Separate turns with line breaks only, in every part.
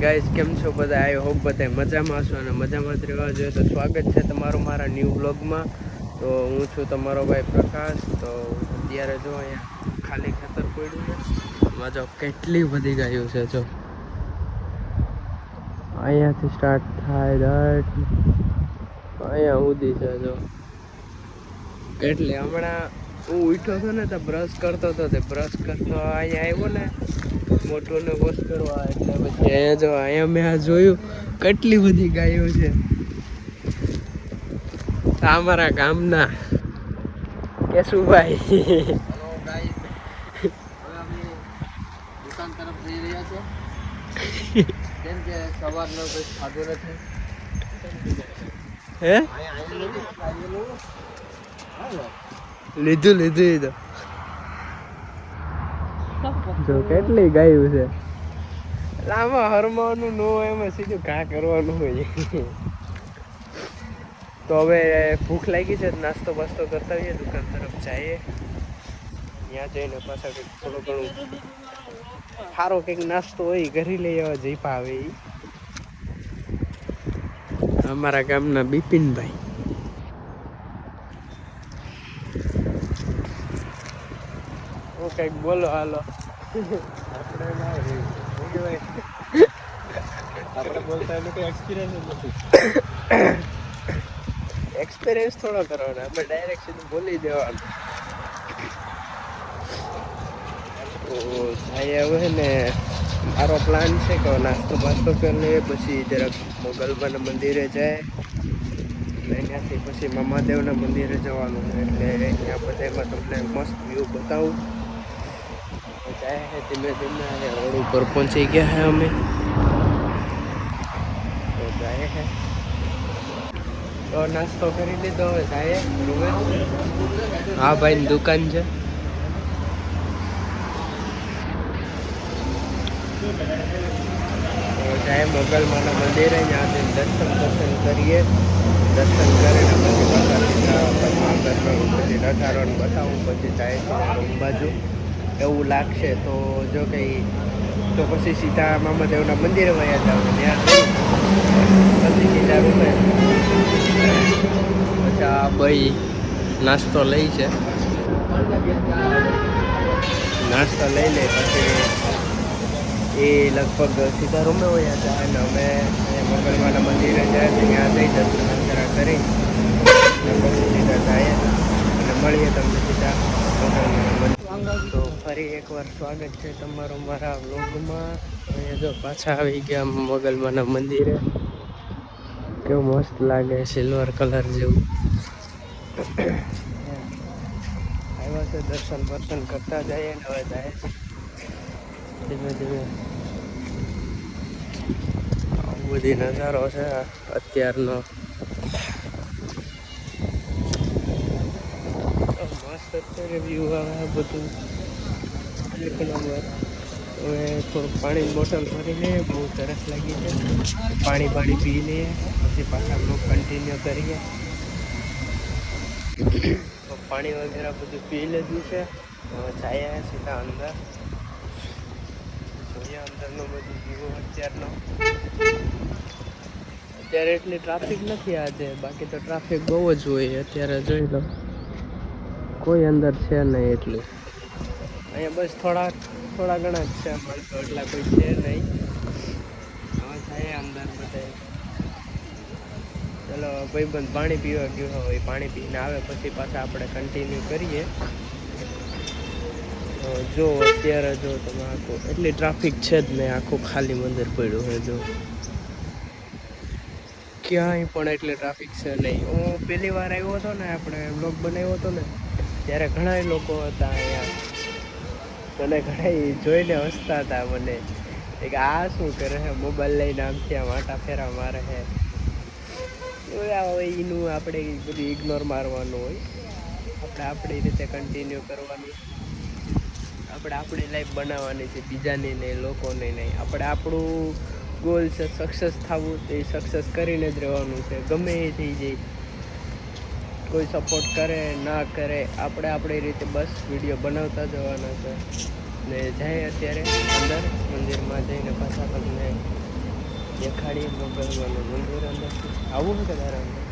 Guys, કેમ છો બધા? આઈ હોપ બધા મજામાં છો અને મજામાં જ રહેવા જોઈએ. તો સ્વાગત છે તમારું મારા ન્યૂ વ્લોગમાં. તો હું છું તમારો ભાઈ પ્રકાશ. તો અત્યારે જો અહીંયા ખાલી ખેતર પડ્યું છે. એમાં જો કેટલી બધી ગાયો છે. જો અહીંયાથી સ્ટાર્ટ થાય અહીંયા સુધી છે. જો કેટલી હમણાં હું ઉઠ્યો હતો ને તો બ્રશ કરતો હતો. તે બ્રશ કરતો અહીંયા આવ્યો ને મોટું ને વોશ કરવા, એટલે પછી અહીંયા જો અહીંયા મેં આ જોયું કેટલી બધી ગાયો છે. અમારા ગામના કેશુભાઈ
દુકાન તરફ જઈ રહ્યા છે. કેમ કે સવારનો કોઈ ખાધો નથી.
હે લીધું જો કેટલી ગાયું છે. આમાં હરમાવાનું ન હોય, એમાં સીધું ઘા કરવાનું હોય. તો હવે ભૂખ લાગી છે, નાસ્તો બાસ્તો કરતા હોઈએ, દુકાન તરફ જઈએ. ત્યાં જઈને પાછા કંઈક થોડું ઘણું સારો કંઈક નાસ્તો હોય કરી લઈએ. હવે જઈ પાવે અમારા ગામના બિપિનભાઈ. હું કંઈક બોલો હાલો.
આપણે બોલતા એનો કોઈ એક્સપિરિયન્સ નથી.
એક્સપિરિયન્સ થોડો કરવાનો, આપણે ડાયરેક્ટ સીધું બોલી દેવાનું. તો જાય હવે ને મારો પ્લાન છે કે નાસ્તો બાસ્તો કરી લઈએ, પછી જરાક મોગલમાના મંદિરે જાય. ત્યાંથી પછી મહાદેવના મંદિરે જવાનું છે, એટલે ત્યાં બધામાં તમને મસ્ત વ્યૂ બતાવું. જાય છે ધીમે ધીમે. રોડ ઉપર પહોંચી ગયા છે અમે. તો જાય છે, તો નાસ્તો કરી લીધો. હવે જાય રૂમે. હા ભાઈની દુકાન છે. તો જાય મોગલમાના મંદિરે, ત્યાંથી દર્શન કરીએ. દર્શન કરીને પછી પછી નજારોને બતાવું. પછી જાય છે રૂમ બાજુ. એવું લાગશે તો જો કંઈ તો પછી સીધા મામાદેવના મંદિરે વયા જાવ. ત્યાં પછી સીધા રૂમે. પછી આ ભાઈ નાસ્તો લઈ છે. નાસ્તો લઈ લે પછી એ લગભગ સીધા રૂમે વયા જાય. અને અમે મોગલમાના મંદિરે જાય છે, ત્યાં જઈ દર્શન કરી પછી સીધા જાય અને મળીએ તમને સીધા મોગલમાના મંદિર. તો ફરી એકવાર સ્વાગત છે તમારું મારા વ્લોગમાં. અહીંયા જો પાછા આવી ગયા મોગલમાના મંદિરે. કેવું મસ્ત લાગે, સિલ્વર કલર જેવું. આવ્યા છે, દર્શન કરતા જઈએ ને હવે જાય ધીમે ધીમે. આવું બધી નજારો છે અત્યારનો. મસ્ત અત્યારે વ્યૂ આવે બધું એક નંબર. હવે થોડુંક પાણીની બોટલ ભરી લઈએ, બહુ તરસ લાગી છે. પાણી પી લઈએ, પછી પાછા બ્લોગ કન્ટિન્યુ કરીએ. તો પાણી વગેરે બધું પી લીધું છે. હવે જાય સીધા અંદર. જોઈએ અંદરનું બધું વ્યૂ અત્યારનો. અત્યારે એટલી ટ્રાફિક નથી આજે, બાકી તો ટ્રાફિક બહુ જ હોય. અત્યારે જોઈ લો કોઈ અંદર છે નહીં એટલું. અહીંયા બસ થોડા ઘણા જ છે માણસો, એટલા કોઈ છે નહીં. હવે જાય અંદર બધે. ચલો ભાઈબંધ પાણી પીવા ગયો હોય, પાણી પીને આવે પછી પાછા આપણે કન્ટિન્યુ કરીએ. જો અત્યારે જો તમે આખું એટલી ટ્રાફિક છે જ નહીં, આખું ખાલી મંદિર પડ્યું છે. જો ક્યાંય પણ એટલી ટ્રાફિક છે નહીં. હું પહેલી વાર આવ્યો હતો ને, આપણે બ્લોગ બનાવ્યો હતો ને, ત્યારે ઘણા લોકો હતા અહીંયા. મને ઘણા જોઈને હસતા હતા મને કે આ શું કરે છે, મોબાઈલ લઈને આમથી આમ આટા ફેરા મારે છે. એનું આપણે બધું ઇગ્નોર મારવાનું હોય. આપણે આપણી રીતે કન્ટિન્યુ કરવાનું. આપણે આપણી લાઈફ બનાવવાની છે, બીજાની નહીં, લોકોની નહીં. આપણે આપણું ગોલ છે સક્સેસ થવું, તો એ સક્સેસ કરીને જ રહેવાનું છે. ગમે એ થઈ જાય, કોઈ સપોર્ટ કરે ના કરે, આપણે આપણી રીતે બસ વિડીયો બનાવતા જવાના છે. ને જાય અત્યારે અંદર મંદિરમાં જઈને પાછા તમને દેખાડીએ મોગલમાનું મંદિર અંદરથી આવું છે કે તારા અંદર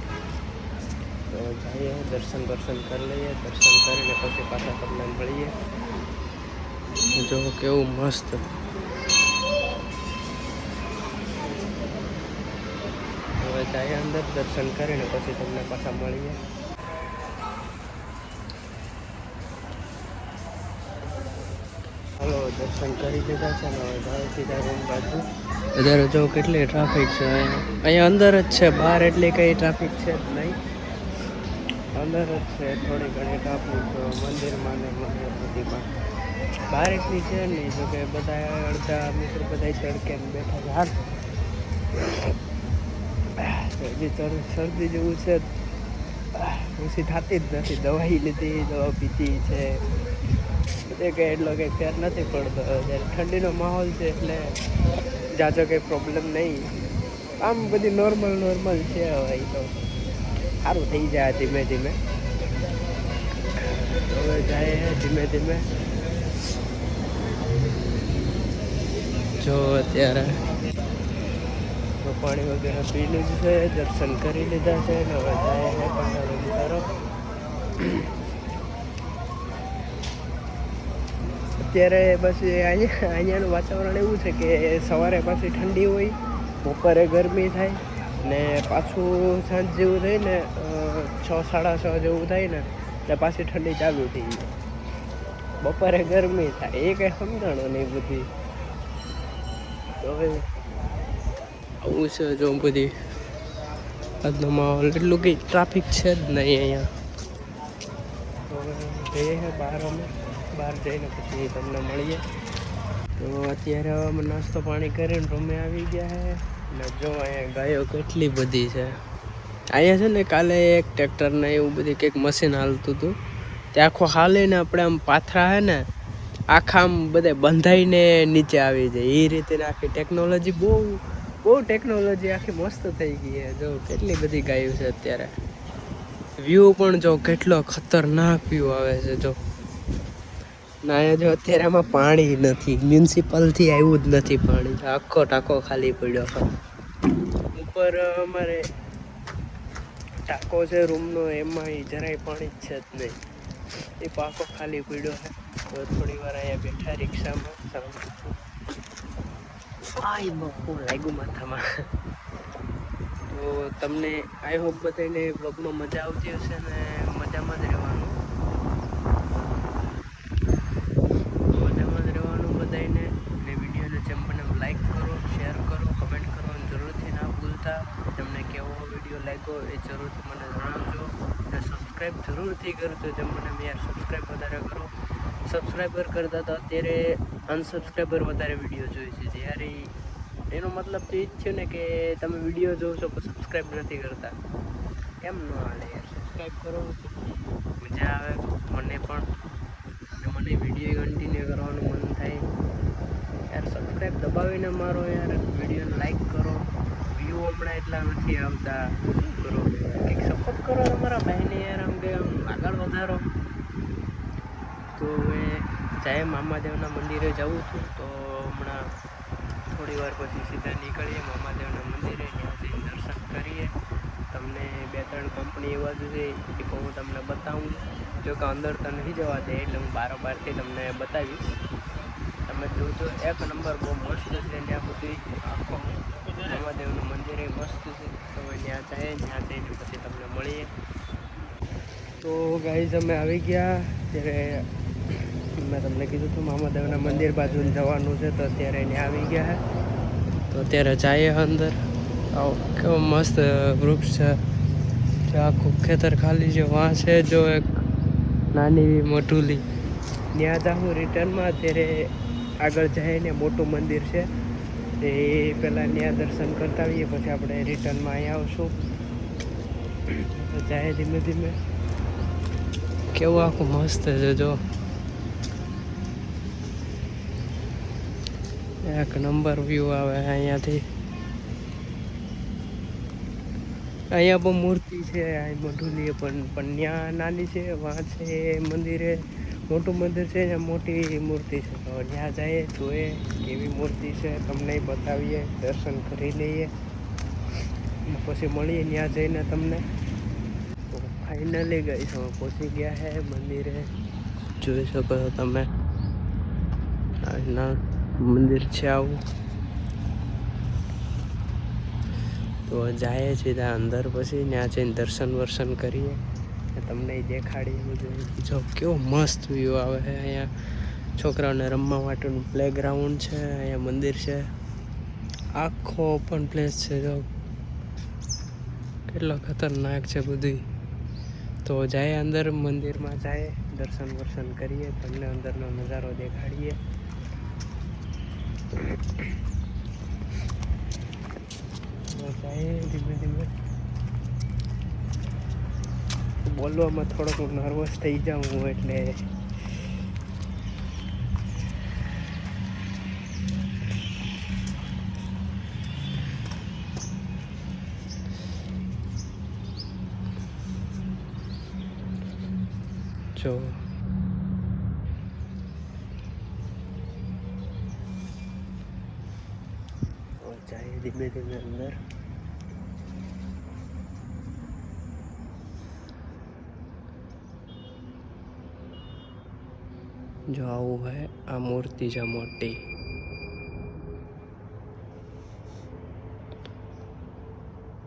તો જઈએ દર્શન કરી લઈએ. દર્શન કરીને પછી પાછા તમને મળીએ. જો કેવું મસ્ત હવે જઈએ અંદર દર્શન કરીને પછી તમને પાછા મળીએ. હલો દર્શન કરી દીધા છે ને હવે જાય સીધા રૂમ બાજુ. અત્યારે જો કેટલી ટ્રાફિક છે અહીંયા અંદર જ છે, બહાર એટલી કંઈ ટ્રાફિક છે જ નહીં, અંદર જ છે થોડી ઘણી ટ્રાફિક મંદિરમાં ને મંદિર સુધીમાં. બહાર એટલી છે નહીં, જો કે બધા અડધા મિત્રો બધા તડકે બેઠા છે. હાલ હજી શરદી જેવું છે, ઓછી થતી જ નથી. દવાઈ લીધી, દવા પીધી છે, બધે કંઈ એટલો કંઈ ફેર નથી પડતો. જ્યારે ઠંડીનો માહોલ છે એટલે જાજો કંઈ પ્રોબ્લેમ નહીં. આમ બધી નોર્મલ છે. હવે એ તો સારું થઈ જાય ધીમે ધીમે. હવે જાય ધીમે જો અત્યારે પાણી વગેરે પી લીધું છે, દર્શન કરી લીધા છે ને હવે જાય છે પાછા રૂમ તરફ. અત્યારે બસ અહીંયાનું વાતાવરણ એવું છે કે સવારે પાછી ઠંડી હોય, બપોરે ગરમી થાય ને પાછું સાંજ જેવું થાય ને 6, 6:30 જેવું થાય ને એટલે પાછી ઠંડી ચાલુ થઈ જાય. બપોરે ગરમી થાય એ કંઈ સમજાણો નહીં બધી. તો હવે આવું છે જો બધી આજનો માહોલ. એટલું કંઈ ટ્રાફિક છે જ નહીં અહીંયા. તો જઈએ બહાર, અમે બહાર જઈને પછી તમને મળીએ. તો અત્યારે અમે નાસ્તો પાણી કરીને રૂમે આવી ગયા છે ને જો અહીંયા ગાયો કેટલી બધી છે. અહીંયા છે ને કાલે એક ટ્રેક્ટરને એવું બધી કંઈક મશીન હાલતું હતું, તે આખો હાલીને આપણે આમ પાથરા છે ને આખા આમ બધે બંધાઈને નીચે આવી જાય એ રીતે આખી ટેકનોલોજી બહુ ટેકનોલોજી આખી મસ્ત થઈ ગઈ છે. જો કેટલી બધી ગાયો છે અત્યારે. વ્યૂ પણ જો કેટલો ખતરનાક વ્યૂ આવે છે. જો ના અહીંયા જો અત્યારે આમાં પાણી નથી, મ્યુનિસિપલથી આવ્યું જ નથી પાણી, આખો ટાંકો ખાલી પડ્યો છે. ઉપર અમારે ટાંકો છે રૂમનો, એમાં જરાય પાણી જ છે જ નહીં, એ પાકો ખાલી પડ્યો છે. તો થોડી વાર અહીંયા બેઠા રિક્ષામાં શાંતિથી. આય બપો લાગ્યું માથામાં. તો તમને આઈ હોપ બધાને બ્લોગમાં મજા આવતી હશે ને મજામાં જ રહેવાનું બધાને. ને વિડીયોને જેમ બને લાઈક કરો, શેર કરો, કમેન્ટ કરવાનું જરૂરથી ના ભૂલતા. તમને કેવો વિડીયો લાગ્યો એ જરૂરથી મને જણાવજો અને સબસ્ક્રાઈબ જરૂરથી કરજો. જેમ મને યાર સબસ્ક્રાઈબ વધારે કરો. સબસ્ક્રાઈબર કરતા તો અત્યારે અનસબસ્ક્રાઈબર વધારે વિડીયો જોઈ છે. જ્યારે એનો મતલબ તો એ જ છે ને કે તમે વિડીયો જોવો છો પણ સબસ્ક્રાઈબ નથી કરતા. એમ ન હાલે યાર, સબસ્ક્રાઈબ કરો, મજા આવે મને પણ, અને મને વિડીયો કન્ટિન્યુ કરવાનું મન થાય યાર. સબસ્ક્રાઈબ દબાવીને મારો યાર, વિડીયોને લાઈક કરો. વ્યૂ હમણાં એટલા નથી આવતા, શું કરો, કંઈક સપોર્ટ કરો તમારા ભાઈને યાર. આમ કે આમ આગળ વધારો. તો હવે જાય મામાદેવના મંદિરે જવું છું, તો હમણાં થોડી વાર પછી સીધા નીકળીએ મામાદેવના મંદિરે. ત્યાં જઈને દર્શન કરીએ. તમને 2-3 કંપની એવા જ છે એ હું તમને બતાવું. જો કે અંદર તો નહીં જવા દે એટલે હું બારોબારથી તમને બતાવીશ. તમે જોજો, એક નંબર બહુ મસ્ત છે. ત્યાં બધી આખો મામાદેવનું મંદિર એ મસ્ત છે. તો ત્યાં જઈને પછી તમને મળીએ. તો ગાઈઝ અમે આવી ગયા. ત્યારે મેં તમને કીધું હતું મામાદેવના મંદિર બાજુ જવાનું છે, તો અત્યારે ત્યાં આવી ગયા છે. તો અત્યારે જઈએ અંદર. આવો કેવો મસ્ત વૃક્ષ છે, આખું ખેતર ખાલી છે. વાં છે જો એક નાની મઢુલી, ત્યાં જાઉં રિટર્નમાં. અત્યારે આગળ જઈને મોટું મંદિર છે, એ પહેલાં ત્યાં દર્શન કરતા આવીએ, પછી આપણે રિટર્નમાં અહીંયા આવશું. જાય ધીમે ધીમે. કેવું આખું મસ્ત છે જો, એક નંબર વ્યૂ આવે અહીંયાથી. અહીંયા પણ મૂર્તિ છે, અહીં મઢુલી પણ ત્યાં નાની છે. વાં છે મંદિરે મોટું મંદિર છે, અહીંયા મોટી મૂર્તિ છે. તો ત્યાં જઈએ, જોઈએ કેવી મૂર્તિ છે, તમને બતાવીએ, દર્શન કરી લઈએ, પછી મળીએ ત્યાં જઈને તમને. તો ફાઇનલી ગઈ છો, પહોંચી ગયા છે મંદિરે. જોઈ શકો છો તમે, આજના મંદિર છે આવું. તો જાય સીધા અંદર, પછી ત્યાં જઈને દર્શન વર્શન કરીએ, તમને દેખાડીએ બધું. જો કેવો મસ્ત વ્યૂ આવે છે અહીંયા. છોકરાઓને રમવા માટેનું પ્લેગ્રાઉન્ડ છે, અહીંયા મંદિર છે, આખો ઓપન પ્લેસ છે. જો કેટલો ખતરનાક છે બધું. તો જાય અંદર મંદિરમાં, જાય દર્શન વર્શન કરીએ, તમને અંદરનો નજારો દેખાડીએ. જાય ધીમે ધીમે. બોલવામાં થોડોક હું નર્વસ થઈ જાઉં હું, એટલે જો જાય ધીમે ધીમે અંદર. જો આવું હે, આ મૂર્તિ છે મોટી.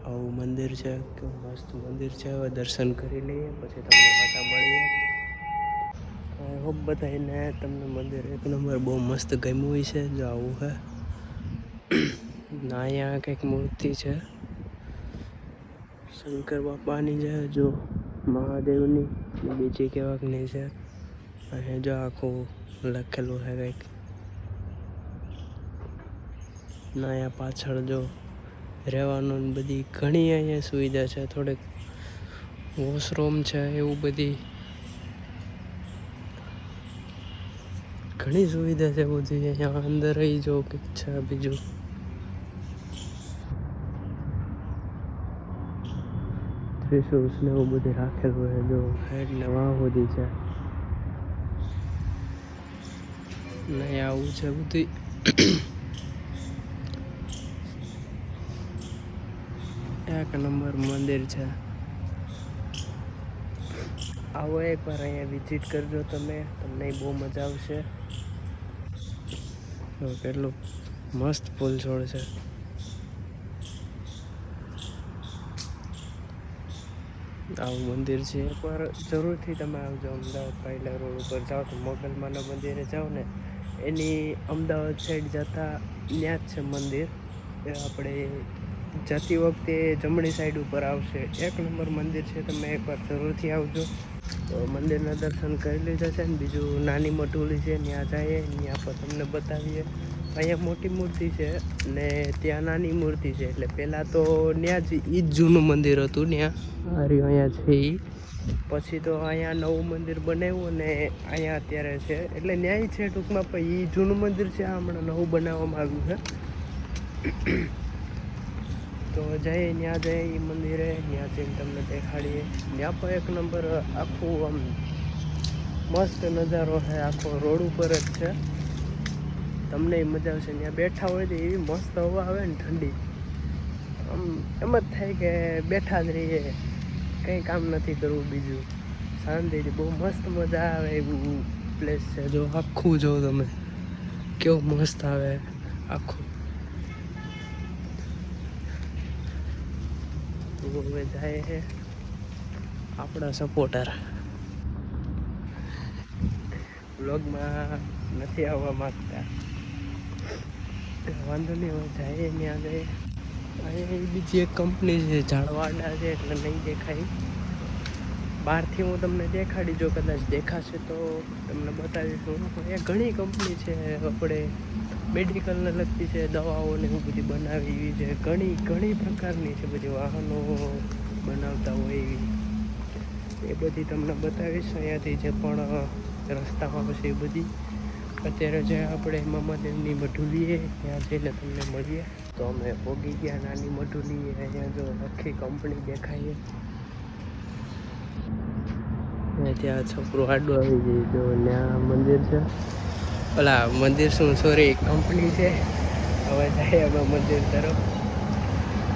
આવું મંદિર છે, કેવું મસ્ત મંદિર છે. હવે દર્શન કરી લઈએ, પછી તમને પાછા મળીએ. આઈ હોપ બધાને તમને મંદિર એક નંબર બહુ મસ્ત ગમ્યું હોય છે. જો આવું હે, અહીંયા કંઈક મૂર્તિ છે શંકર બાપાની છે, જો મહાદેવની, બીજી કેવાકની છે. અહીંયા જો આખું લખેલું છે કંઈક. અહીંયા પાછળ જો રહેવાનું બધી ઘણી અહીંયા સુવિધા છે. થોડીક વોશરૂમ છે, એવું બધી ઘણી સુવિધા છે બધી. અહીંયા અંદર રહી જો કંઈક છે બીજું. ત્રિશુલ્સ ને એવું બધું રાખેલું છે. જો હેડ ને વાહ બધી છે. નહીં આવું છે બધું. એક નંબર મંદિર છે. આવો એકવાર અહીંયા વિઝિટ કરજો તમે, તમને બહુ મજા આવશે. કેટલું મસ્ત ફૂલ છોડ છે. આવું મંદિર છે, એકવાર જરૂરથી તમે આવજો. અમદાવાદ પાયલા રોડ ઉપર જાઓ તો મોગલમાના મંદિરે જાઓ ને, એની અમદાવાદ સાઈડ જતા ત્યાં જ છે મંદિર. એ આપણે જતી વખતે જમણી સાઈડ ઉપર આવશે. એક નંબર મંદિર છે, તમે એકવાર જરૂરથી આવજો. તો મંદિરના દર્શન કરી લીધા છે ને, બીજું નાની મટુલી છે, ત્યાં જઈએ, ત્યાં પર તમને બતાવીએ. અહીંયા મોટી મૂર્તિ છે ને ત્યાં નાની મૂર્તિ છે. એટલે પહેલાં તો ત્યાં જ એ જ જૂનું મંદિર હતું. ત્યાં હાર્યું અહીંયા છે એ, પછી તો અહીંયા નવું મંદિર બનાવ્યું ને અહીંયા અત્યારે છે. એટલે ન્યાય છે ટૂંકમાં, પણ એ જૂનું મંદિર છે, આ હમણાં નવું બનાવવામાં આવ્યું છે. તો જઈએ ત્યાં જઈએ એ મંદિરે, ત્યાં જઈને તમને દેખાડીએ. ત્યાં પણ એક નંબર આખું આમ મસ્ત નજારો છે, આખો રોડ ઉપર જ છે. તમને મજા આવશે. ત્યાં બેઠા હોય તો એવી મસ્ત હવા આવે ને ઠંડી. આમ એમ જ થાય કે બેઠા જ રહીએ, કંઈ કામ નથી કરવું બીજું, શાંતિથી. બહુ મસ્ત મજા આવે એવું પ્લેસ છે. જો આખું જો તમે, કેવું મસ્ત આવે આખું. હવે જાય છે આપણા સપોર્ટર. વ્લોગમાં નથી આવવા માગતા, વાંધો નહીં. હવે જાય ત્યાં જઈએ. અહીંયા બીજી એક કંપની છે, ઝાડવાડા છે, એટલે નહીં દેખાય. બહારથી હું તમને દેખાડી, જો કદાચ દેખાશે તો તમને બતાવીશું. અહીંયા ઘણી કંપની છે, આપણે મેડિકલને લગતી છે, દવાઓને એવું બધી બનાવી એવી છે. ઘણી પ્રકારની છે બધી, વાહનો બનાવતા હોય એવી. એ બધી તમને બતાવીશ. અહીંયાથી જે પણ રસ્તામાં હશે એ બધી. અત્યારે જે આપણે મામાદેવની મઢુલીએ ત્યાં જઈને તમને મળીએ. તો અમે પોગી ગયા નાની મઢુલીએ. અહીંયા જો આખી કંપની દેખાઈએ. ત્યાં છોકરું આડું આવી ગયું જો ત્યાં મંદિર છે, ઓલા મંદિર શું સોરી કંપની છે. હવે જાય અમે મંદિર તરફ.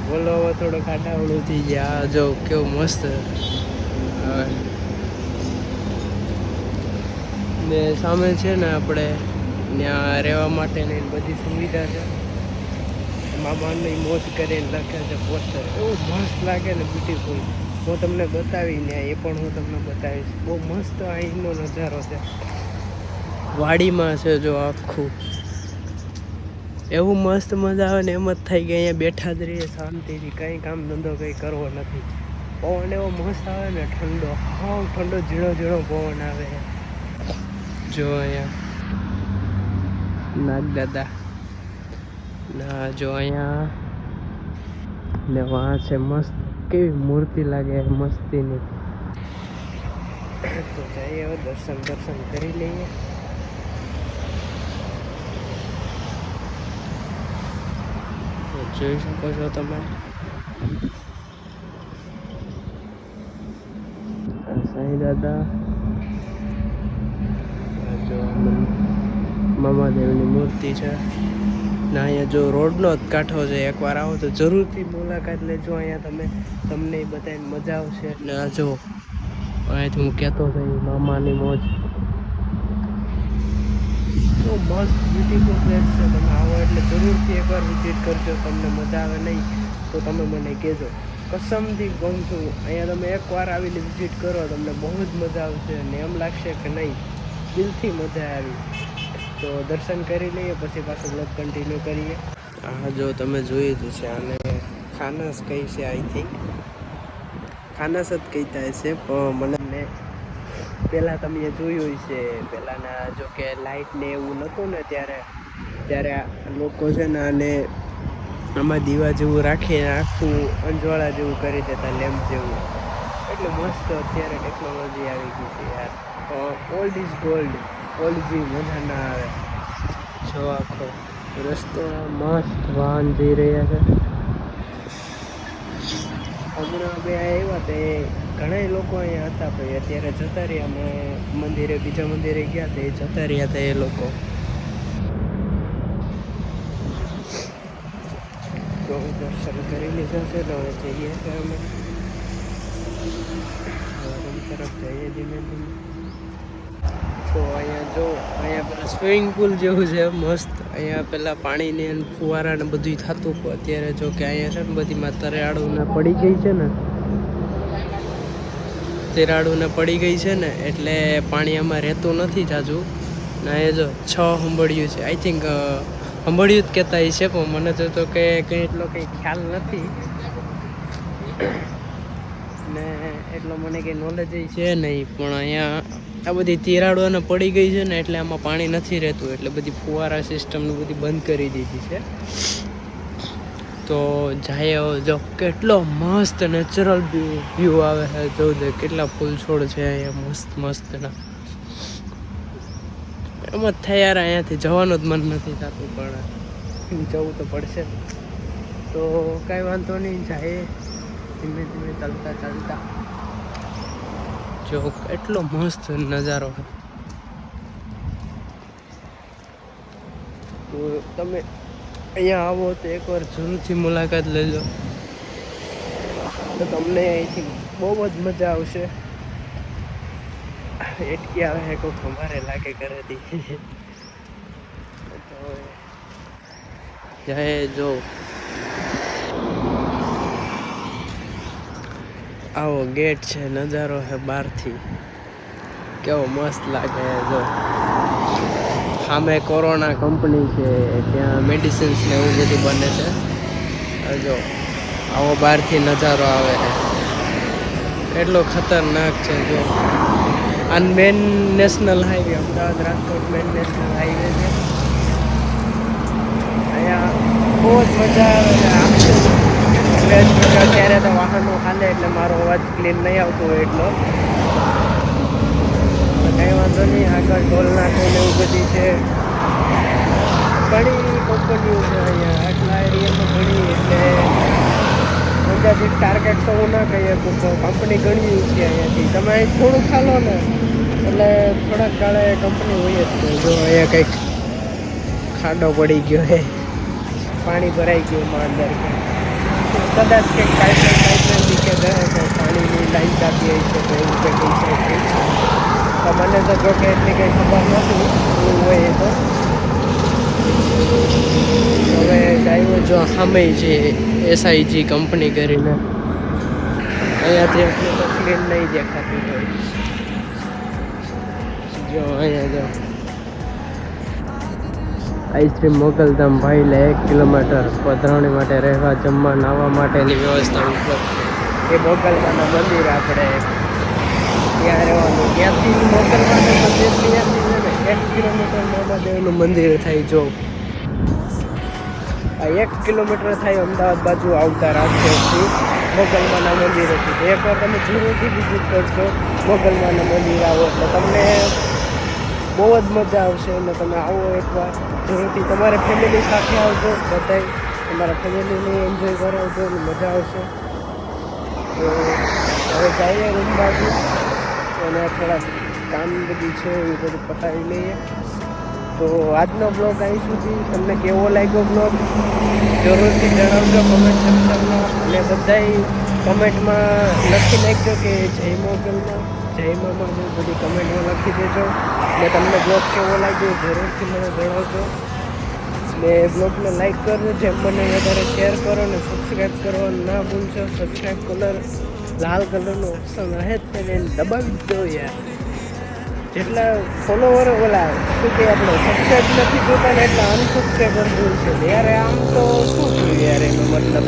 બોલો હવે થોડો કાંટાવડું થઈ ગયા. જો કેવું મસ્ત ને સામે છે ને આપણે ત્યાં રહેવા માટેની બધી સુવિધા છે. મામાની મોજ કરીને લખે છે પોસ્ટર, એવું મસ્ત લાગે ને બ્યુટીફુલ. હું તમને બતાવીને એ પણ હું તમને બતાવીશ. બહુ મસ્ત અહીંનો નજારો છે. વાડીમાં છે જો આખું, એવું મસ્ત મજા આવે ને એમ જ થાય કે અહીંયા બેઠા જ રહીએ શાંતિથી, કંઈ કામ ધંધો કંઈ કરવો નથી. પવન એવો મસ્ત આવે ને ઠંડો, હાવ ઠંડો ઝીણો ઝીણો પવન આવે. જો અહીંયા નાગદાદા ના, જો અહીંયા ને વાં છે મસ્ત, કેવી મૂર્તિ લાગે મસ્તીની. તો જઈએ હવે દર્શન કરી લઈએ. જોઈ શકો છો તમે સાંઈ દાદા, જો મામાદેવની મૂર્તિ છે ને અહીંયા જો રોડનો જ કાંઠો છે. એકવાર આવો તો જરૂરથી મુલાકાત લેજો અહીંયા. તમને બધાને મજા આવશે. ને આ જો અહીંયાથી હું કહેતો હતો મામાની મોજ. તો મસ્ત બ્યુટીફુલ પ્લેસ છે. તમે આવો એટલે જરૂરથી એકવાર વિઝિટ કરજો. તમને મજા આવે નહીં તો તમે મને કહેજો, કસમથી કહું છું. અહીંયા તમે એકવાર આવીને વિઝિટ કરો, તમને બહુ જ મજા આવશે અને એમ લાગશે કે નહીં દિલથી મજા આવી. તો દર્શન કરી લઈએ પછી પાછું બ્લોગ કન્ટિન્યુ કરીએ. હા જો તમે જોઈ જ છે, આને ખાનસ કહી છે. આઈ થિંક ખાનસ જ કહેતા હશે, પણ મને પહેલાં તમે જોયું છે પહેલાંના જો કે લાઇટ ને એવું નહોતું ને ત્યારે લોકો છે ને આને આમાં દીવા જેવું રાખીને આખું અંજવાળા જેવું કરી દેતા, લેમ્પ જેવું. એટલે મસ્ત અત્યારે ટેકનોલોજી આવી ગઈ છે યાર. Old is gold. ઓલ્ડ જે મજા ના આવે. જો આખો રસ્તો મસ્ત વાહન જઈ રહ્યા છે. હમણાં બે આવ્યા તે ઘણા લોકો અહીંયા હતા, ભાઈ અત્યારે જતા રહ્યા. અમે મંદિરે બીજા મંદિરે ગયા હતા, એ જતા રહ્યા હતા એ લોકો. તો દર્શન કરી લીધા છે ને હવે જઈએ છીએ અમે રૂમ તરફ જઈએ ધીમે ધીમે. તો અહીંયા જો અહીંયા પેલા સ્વિમિંગ પુલ જેવું છે મસ્ત. અહીંયા પેલા પાણીને ફુવારા ને બધું થતું. અત્યારે જો કે અહીંયા છે ને બધીમાં તરાડું પડી ગઈ છે ને, તિરાડું પડી ગઈ છે ને એટલે પાણી આમાં રહેતું નથી જાજુ. ને એ જો 6 હંબળિયું છે. આઈ થિંક હંબળિયું જ કહેતા હશે, પણ મને તો કે કંઈ એટલો કંઈ ખ્યાલ નથી ને એટલો મને કંઈ નોલેજ છે નહીં. પણ અહીંયા આ બધી તિરાડો પડી ગઈ છે ને એટલે આમાં પાણી નથી રહેતું, એટલે બધી ફુવારા સિસ્ટમને બધી બંધ કરી દીધી છે. તો જાય જો કેટલો મસ્ત નેચરલ વ્યૂ આવે છે. જો કેટલા ફૂલ છોડ છે અહીંયા મસ્ત મસ્તના. એમ જ થાય યાર, અહીંયાથી જવાનું જ મન નથી થતું, પણ જવું તો પડશે. તો કાંઈ વાંધો નહીં, જાય ધીમે ધીમે ચાલતા. જો એટલો મસ્ત નજારો છે. તો તમે અહીંયા આવો તો એકવાર જરૂરથી મુલાકાત લેજો. તો તમને અહીંથી બહુ જ મજા આવશે. એટકી આવે છે કોઈક અમારે લાગે ઘરેથી. તો જાય જો આવો ગેટ છે, નજારો છે બહારથી કેવો મસ્ત લાગે. જો સામે કોરોના કંપની છે, ત્યાં મેડિસિન્સ ને એવું બધું બને છે. જો આવો બહારથી નજારો આવે છે, એટલો ખતરનાક છે. જો આ main national highway, Ahmedabad Rajkot main national highway છે. અહીંયા બહુ જ મજા આવે છે. અત્યારે તો વાહનો હાલે એટલે મારો અવાજ ક્લીન નહીં આવતો હોય એટલો. કંઈ વાંધો નહીં. આગળ ટોલ નાકો ને એવું બધી છે, ઘણી કંપનીઓ છે અહીંયા આટલા એરિયામાં ઘણી. એટલે અંદર અંદાજિત ટાર્ગેટ તો હું ના કહીએ કંપની ઘણી છે અહીંયાથી તમે અહીં થોડુંક ચાલો ને એટલે થોડાક ગાળે કંપની હોય જ છે. જો અહીંયા કંઈક ખાડો પડી ગયો હે, પાણી ભરાઈ ગયું માં અંદર કદાચ કંઈક પાઇપલાઇન લીકેજ હે કે પાણીની લાઈન કાપી હોય છે તો એવું કંઈક હોય છે. તો મને તો જો કે એટલી કંઈ ખબર નથી એવું હોય એ તો. હવે ડ્રાઈવર જો સામે છે SIG કંપની કરીને, અહીંયાથી એટલે તો ક્લીન નહીં દેખાતું હોય. જો અહીંયા જો આઈસ્ક્રીમ મોકલધામ ભાઈ 1 કિલોમીટર પધરાવણી માટે રહેવા જમવા નાહવા માટેની વ્યવસ્થા ઉપલબ્ધ છે. એ મોગલમાના મંદિર આપણે ત્યાં રહેવાનું. ત્યાંથી મોગલમાના મંદિર ત્યાંથી 1 કિલોમીટર મહાદેવનું મંદિર થાય. જો આ 1 કિલોમીટર થાય અમદાવાદ બાજુ આવતા રાજકોટથી મોગલમાના મંદિરેથી. એકવાર તમે જરૂરથી વિઝિટ કરજો મોગલમાના મંદિર આવો એટલે તમને બહુ જ મજા આવશે. અને તમે આવો એકવાર જરૂરથી તમારે ફેમિલી સાથે આવજો, બધાય તમારા ફેમિલીને એન્જોય કરાવજો અને મજા આવશે. તો હવે જઈએ રૂમ બાજુ અને થોડા કામ બધું છે એ બધું પતાવી લઈએ. તો આજનો બ્લોગ અહીં સુધી. તમને કેવો લાગ્યો બ્લોગ જરૂરથી જણાવજો કમેન્ટ સેક્શનમાં. અને બધાય કમેન્ટમાં લખી નાખજો કે જય મોગલમાં, જય મામા, બધી કમેન્ટમાં લખી દેજો. ને તમને બ્લોગ કેવો લાગ્યો જરૂરથી મને જણાવજો. ને બ્લોગને લાઈક કરજો, જેમ મને વધારે શેર કરો ને સબસ્ક્રાઈબ કરવાનું ના ભૂલશો. સબસ્ક્રાઈબ કલર લાલ કલરનું ઓપ્શન રહે જ તેને દબાવી દો યાર. જેટલા ફોલોવર ઓલા શું કે આપણે સબસ્ક્રાઈબ નથી જોતા ને એટલા અનસબસ્ક્રાઈબર જોયું છે યાર. આમ તો શું થયું યાર એનો મતલબ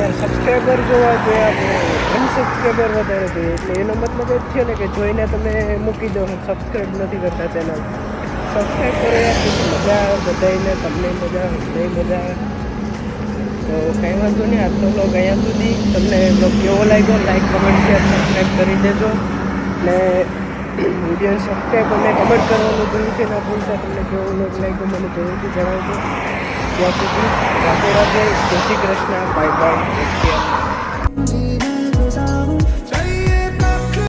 યાર સબસ્ક્રાઈબર જોવા જોઈએ આપણે અનસબસ્ક્રાઈબર વધારે જોઈએ. એટલે એનો મતલબ એ જ થયો ને કે જોઈને તમે મૂકી દો સબસ્ક્રાઈબ નથી કરતા ચેનલ. સબસ્ક્રાઈબ કરો યાર, મજા આવે બધાને, તમને મજા આવે નહીં મજા આવે. તો કંઈ વાંધો નહીં. આજનો બ્લોગ અહીંયા સુધી. તમને બ્લોગ કેવો લાગ્યો લાઈક કમેન્ટ શેર સબસ્ક્રાઈબ કરી દેજો. ને વિડીયોને સબસ્ક્રાઈબ અને કમેન્ટ કરવાનું જરૂરથી ના ભૂલતા. તમને કેવો બ્લોગ લાગ્યો મને જરૂરથી જણાવજો. ત્યાં સુધી રાધે રાધે, જય શ્રી કૃષ્ણ, બાય બાય.